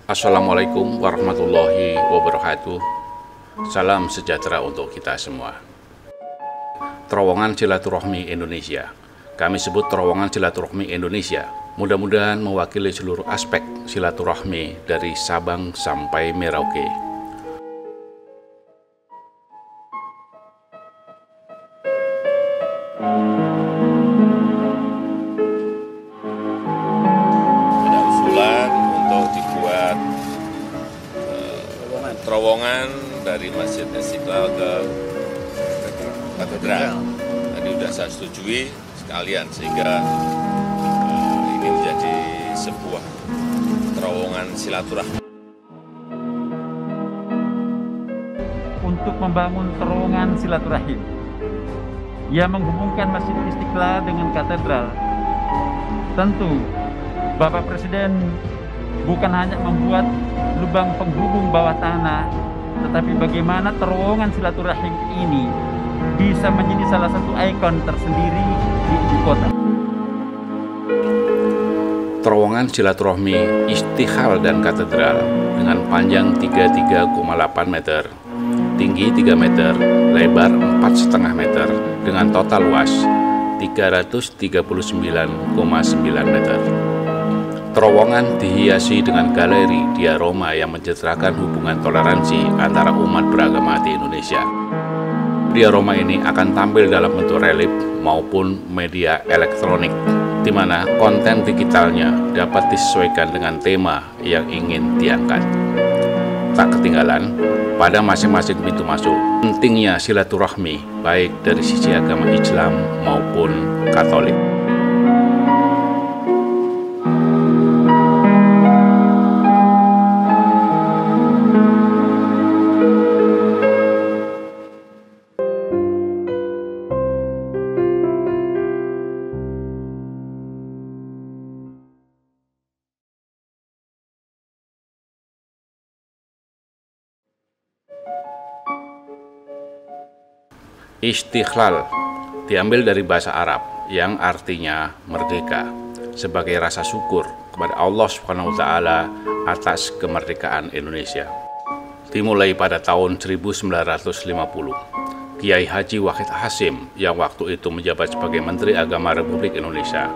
Assalamualaikum warahmatullahi wabarakatuh. Salam sejahtera untuk kita semua. Terowongan Silaturahmi Indonesia. Kami sebut Terowongan Silaturahmi Indonesia. Mudah-mudahan mewakili seluruh aspek silaturahmi dari Sabang sampai Merauke. Ada usulan untuk dibuat terowongan dari Masjid Istiqlal ke Katedral. Tadi sudah saya setujui sekalian sehingga ini menjadi sebuah terowongan silaturahmi. Untuk membangun terowongan silaturahim yang menghubungkan Masjid Istiqlal dengan katedral. Tentu Bapak Presiden bukan hanya membuat lubang penghubung bawah tanah, tetapi bagaimana terowongan silaturahim ini bisa menjadi salah satu ikon tersendiri di ibu kota. Terowongan silaturahmi Istiqlal dan Katedral dengan panjang 33,8 meter, tinggi 3 meter, lebar 4,5 meter, dengan total luas 339,9 meter. Terowongan dihiasi dengan galeri diorama yang menceritakan hubungan toleransi antara umat beragama di Indonesia. Diorama ini akan tampil dalam bentuk relief maupun media elektronik, di mana konten digitalnya dapat disesuaikan dengan tema yang ingin diangkat. Tak ketinggalan, pada masing-masing pintu masuk, pentingnya silaturahmi baik dari sisi agama Islam maupun Katolik. Istiqlal diambil dari bahasa Arab yang artinya merdeka, sebagai rasa syukur kepada Allah SWT atas kemerdekaan Indonesia. Dimulai pada tahun 1950, Kiai Haji Wahid Hasyim yang waktu itu menjabat sebagai Menteri Agama Republik Indonesia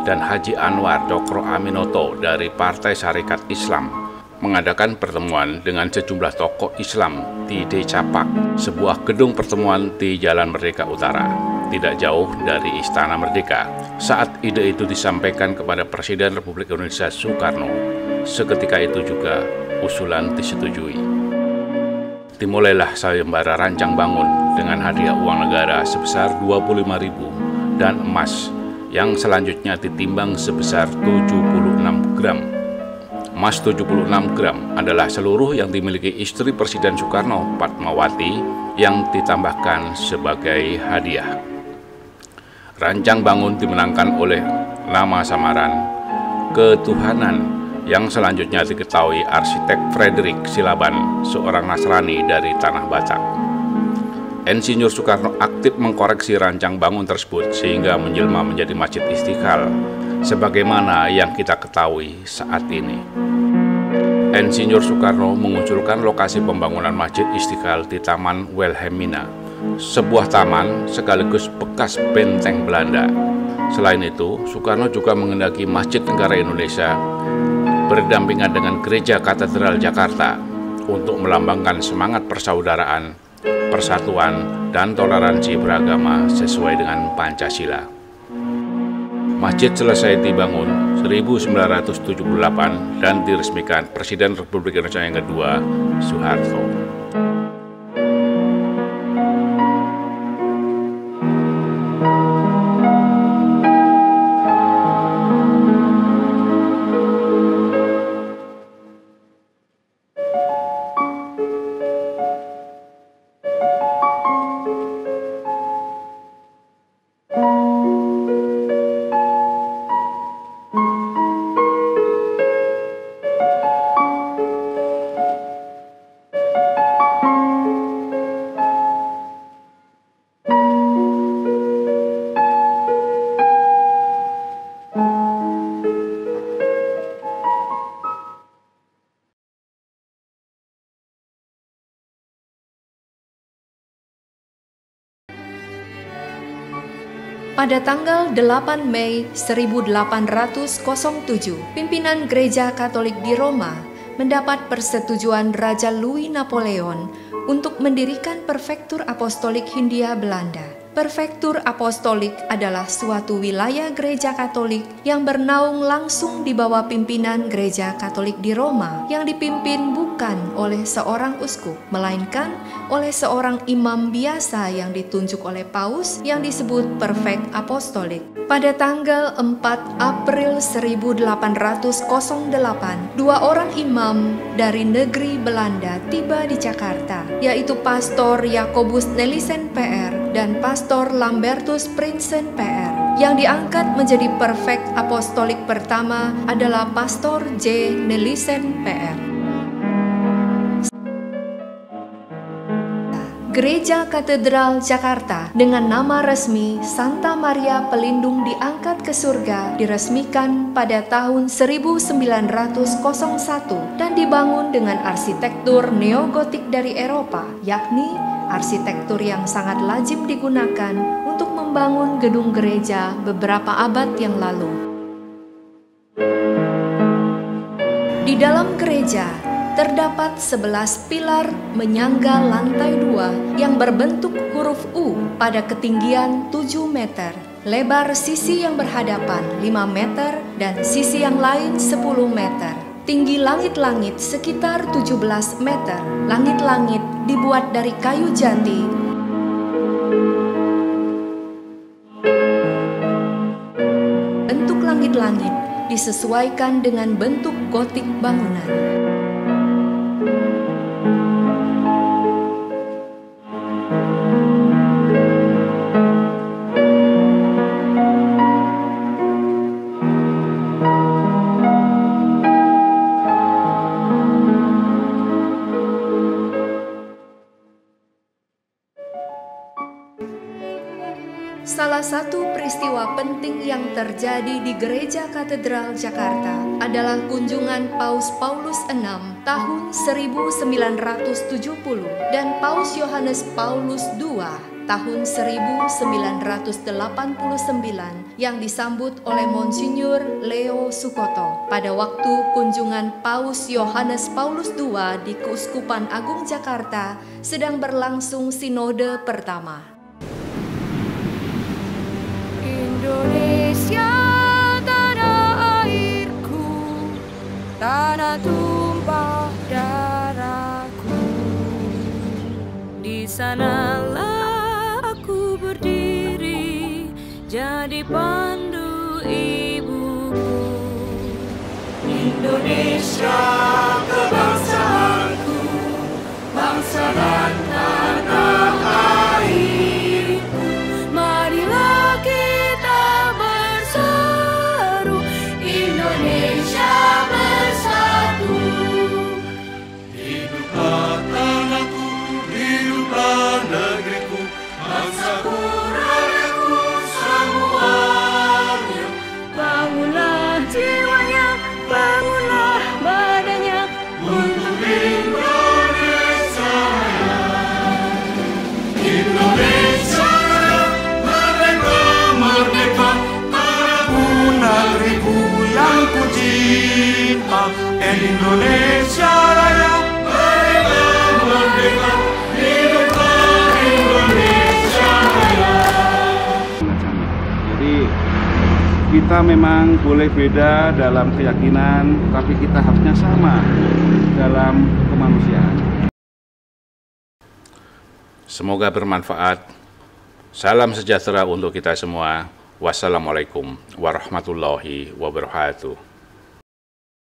dan Haji Anwar Cokro Aminoto dari Partai Sarekat Islam mengadakan pertemuan dengan sejumlah tokoh Islam di Decapak, sebuah gedung pertemuan di Jalan Merdeka Utara, tidak jauh dari Istana Merdeka. Saat ide itu disampaikan kepada Presiden Republik Indonesia Soekarno, seketika itu juga usulan disetujui. Dimulailah sayembara rancang bangun dengan hadiah uang negara sebesar 25.000 dan emas yang selanjutnya ditimbang sebesar 76 gram. Emas 76 gram adalah seluruh yang dimiliki istri Presiden Soekarno, Fatmawati, yang ditambahkan sebagai hadiah. Rancang bangun dimenangkan oleh nama samaran Ketuhanan, yang selanjutnya diketahui arsitek Frederick Silaban, seorang Nasrani dari Tanah Batak. Insinyur Soekarno aktif mengkoreksi rancang bangun tersebut sehingga menjelma menjadi Masjid Istiqlal, sebagaimana yang kita ketahui saat ini. Insinyur Soekarno mengusulkan lokasi pembangunan Masjid Istiqlal di Taman Wilhelmina, sebuah taman sekaligus bekas benteng Belanda. Selain itu, Soekarno juga menghendaki Masjid Negara Indonesia berdampingan dengan Gereja Katedral Jakarta untuk melambangkan semangat persaudaraan, persatuan, dan toleransi beragama sesuai dengan Pancasila. Masjid selesai dibangun 1978 dan diresmikan Presiden Republik Indonesia yang kedua, Soeharto. Pada tanggal 8 Mei 1807, pimpinan Gereja Katolik di Roma mendapat persetujuan Raja Louis Napoleon untuk mendirikan Prefektur Apostolik Hindia Belanda. Prefektur Apostolik adalah suatu wilayah gereja Katolik yang bernaung langsung di bawah pimpinan Gereja Katolik di Roma, yang dipimpin bukan oleh seorang uskup, melainkan oleh seorang imam biasa yang ditunjuk oleh paus yang disebut Prefek Apostolik. Pada tanggal 4 April 1808, dua orang imam dari negeri Belanda tiba di Jakarta, yaitu Pastor Jacobus Nelissen PR dan Pastor Lambertus Prinsen PR. Yang diangkat menjadi Prefek Apostolik pertama adalah Pastor J. Nelissen PR. Gereja Katedral Jakarta dengan nama resmi Santa Maria Pelindung diangkat ke surga diresmikan pada tahun 1901 dan dibangun dengan arsitektur neogotik dari Eropa, yakni arsitektur yang sangat lazim digunakan untuk membangun gedung gereja beberapa abad yang lalu. Di dalam gereja terdapat 11 pilar menyangga lantai 2 yang berbentuk huruf U pada ketinggian 7 meter. Lebar sisi yang berhadapan 5 meter dan sisi yang lain 10 meter. Tinggi langit-langit sekitar 17 meter. Langit-langit dibuat dari kayu jati. Bentuk langit-langit disesuaikan dengan bentuk gotik bangunan. Salah satu peristiwa penting yang terjadi di Gereja Katedral Jakarta adalah kunjungan Paus Paulus VI tahun 1970 dan Paus Yohanes Paulus II tahun 1989 yang disambut oleh Monsinyur Leo Sukoto. Pada waktu kunjungan Paus Yohanes Paulus II di Keuskupan Agung Jakarta sedang berlangsung sinode pertama. Indonesia, tanah airku, tanah tumpah darahku. Di sanalah aku berdiri, jadi pandu ibuku. Indonesia, kebangsaanku, bangsa dan tanah airku. Marilah kita berseru, Indonesia bersatu. Hiduplah tanahku, hiduplah negeriku, bangsaku, rakyatku semuanya. Bangunlah jiwanya, bangunlah badannya untuk Indonesia Raya. Indonesia Raya, merdeka, merdeka, tanahku, negeriku yang ku cinta. Indonesia Raya, merdeka, merdeka, hiduplah Indonesia Raya. Jadi kita memang boleh beda dalam keyakinan, tapi kita harusnya sama dalam kemanusiaan. Semoga bermanfaat. Salam sejahtera untuk kita semua. Wassalamualaikum warahmatullahi wabarakatuh.